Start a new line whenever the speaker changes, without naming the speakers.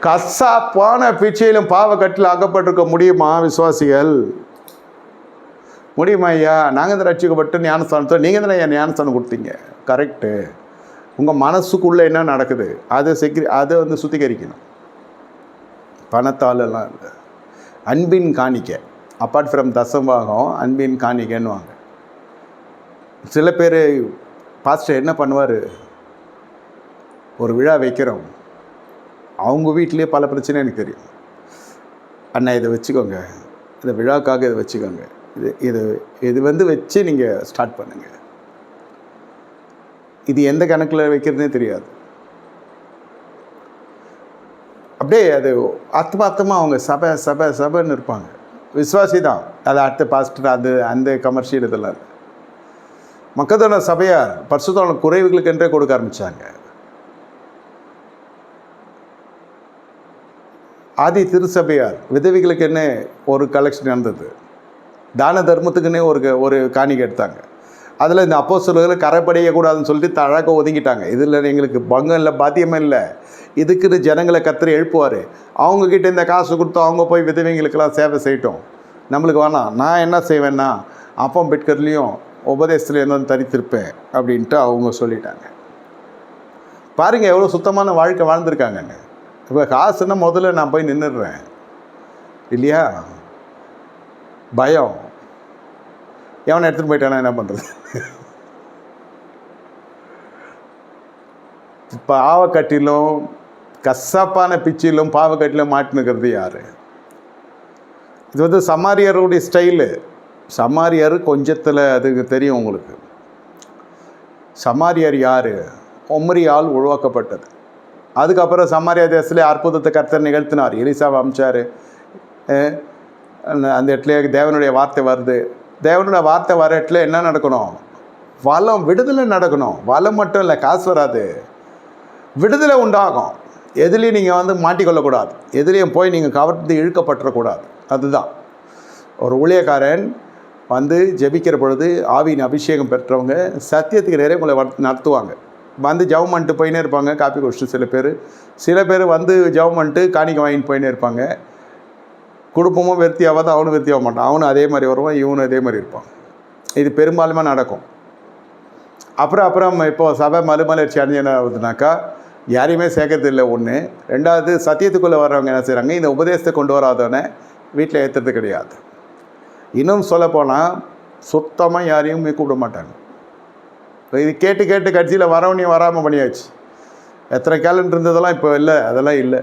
கசாப்பான பிச்சையிலும் பாவக்கட்டில் அகப்பட்டிருக்க முடியுமா விசுவாசிகள்? முடியுமா ஐயா? நாங்கள் தான் ரட்சிக்கப்பட்டு ஞானஸ்தானத்தை நீங்கள் தானே என் ஞானஸ்தானம் கொடுத்தீங்க. கரெக்டு. உங்கள் மனசுக்குள்ளே என்ன நடக்குது அதை வந்து சுத்திகரிக்கணும். பணத்தாலெல்லாம் இல்லை. அன்பின் காணிக்க, அப்பார்ட் ஃப்ரம் தசம்பாகம், அன்பின் காணிக்கன்னுவாங்க. சில பேர் பாஸ்டர் என்ன பண்ணுவார், ஒரு விழா வைக்கிறோம், அவங்க வீட்டிலே பல பிரச்சனை எனக்கு தெரியும். அண்ணா இதை வச்சுக்கோங்க, இந்த விழாக்காக இதை வச்சுக்கோங்க, இது வந்து வச்சு நீங்கள் ஸ்டார்ட் பண்ணுங்கள். இது எந்த கணக்கில் வைக்கிறதுனே தெரியாது. அப்படியே அது ஆத்மார்த்தமாக அவங்க சபைன்னு இருப்பாங்க. விசுவாசி தான், அது அடுத்த பாஸ்டர், அந்த கமர்ஷியல் இதெல்லாம் இல்லை. மக்கதோன சபையார் பரிசுத்தமான குறைவுகளுக்கு என்றே கொடுக்க ஆரம்பித்தாங்க. ஆதி திருச்சபையார் விதவிகளுக்கு என்ன ஒரு கலெக்ஷன் நடந்தது, தான தர்மத்துக்குன்னே ஒரு காணிக்கை எடுத்தாங்க. அதில் இந்த அப்போஸ்தலர்கள் கரைப்படையக்கூடாதுன்னு சொல்லிட்டு அழகாக ஒதுங்கிட்டாங்க. இதில் எங்களுக்கு பங்கம் இல்லை, பாத்தியமே இல்லை. இதுக்குன்னு ஜனங்களை கத்திரி எழுப்புவார். அவங்கக்கிட்ட இந்த காசு கொடுத்து அவங்க போய் விதவைங்களுக்கெல்லாம் சேவை செய்யட்டும், நம்மளுக்கு வேணாம். நான் என்ன செய்வேன்னா அப்பம் பெட்கர்லேயும் உபதேசத்துலேயும் தான் தரித்திருப்பேன் அப்படின்ட்டு அவங்க சொல்லிட்டாங்க. பாருங்கள் எவ்வளோ சுத்தமான வாழ்க்கை வாழ்ந்துருக்காங்கன்னு. இப்போ காசுன்னா முதல்ல நான் போய் நின்றுடுறேன் இல்லையா? பயம், எவனை எடுத்துகிட்டு போயிட்டானா என்ன பண்ணுறது? பாவக்கட்டிலும் கசப்பான பிச்சிலும் பாவக்கட்டிலும் மாட்டினுக்கிறது யார்? இது வந்து சமாரியருடைய ஸ்டைலு. சமாரியர் கொஞ்சத்தில் அதுக்கு தெரியும் உங்களுக்கு. சமாரியர் யார்? ஒம்ரியால் உருவாக்கப்பட்டது. அதுக்கப்புறம் சமாரியா தேசத்துலேயே அற்புதத்தை கர்த்தர் நிகழ்த்தினார். எலிசாவை அமிச்சார். அந்த இடத்துல தேவனுடைய வார்த்தை வருது. தேவனுடைய வார்த்தை வர இடத்துல என்ன நடக்கணும்? வளம், விடுதலை நடக்கணும். வளம் மட்டும் இல்லை, காசு வராது, விடுதலை உண்டாகும். எதுலேயும் நீங்கள் வந்து மாட்டிக்கொள்ளக்கூடாது, எதுலேயும் போய் நீங்கள் கவர்ந்து இழுக்கப்பட்டுறக்கூடாது. அதுதான் ஒரு ஊழியக்காரன் வந்து ஜெபிக்கிற பொழுது ஆவியின் அபிஷேகம் பெற்றவங்க சத்தியத்துக்கு நிறைய உங்களை நடத்துவாங்க. வந்து ஜெபம் பண்ணிட்டு போயினே இருப்பாங்க, காப்பி குடிச்சிட்டு. சில பேர் வந்து ஜெபம் பண்ணிட்டு காணிக்கை வாங்கிட்டு போயினே இருப்பாங்க. குடும்பமும் வெறுத்தி ஆகாது, அவனும் வெறுத்தி ஆக மாட்டான். அவனும் அதே மாதிரி வருவான், இவனும் அதே மாதிரி இருப்பான். இது பெரும்பாலுமே நடக்கும். அப்புறம் இப்போது சபை மறுமலர்ச்சி அடைஞ்சு என்ன ஆகுதுனாக்கா, யாரையுமே சேர்க்கறது இல்லை. ஒன்று. ரெண்டாவது, சத்தியத்துக்குள்ளே வர்றவங்க என்ன செய்கிறாங்க, இந்த உபதேசத்தை கொண்டு வராதவனே வீட்டில் ஏற்றுறது கிடையாது. இன்னும் சொல்லப்போனால் சுத்தமாக யாரையும் கூப்பிட மாட்டாங்க. இப்போ இது கேட்டு கட்சியில் வரவனையும் வராமல் பண்ணியாச்சு. எத்தனை கேலண்டர் இருந்ததெல்லாம் இப்போ இல்லை, அதெல்லாம் இல்லை.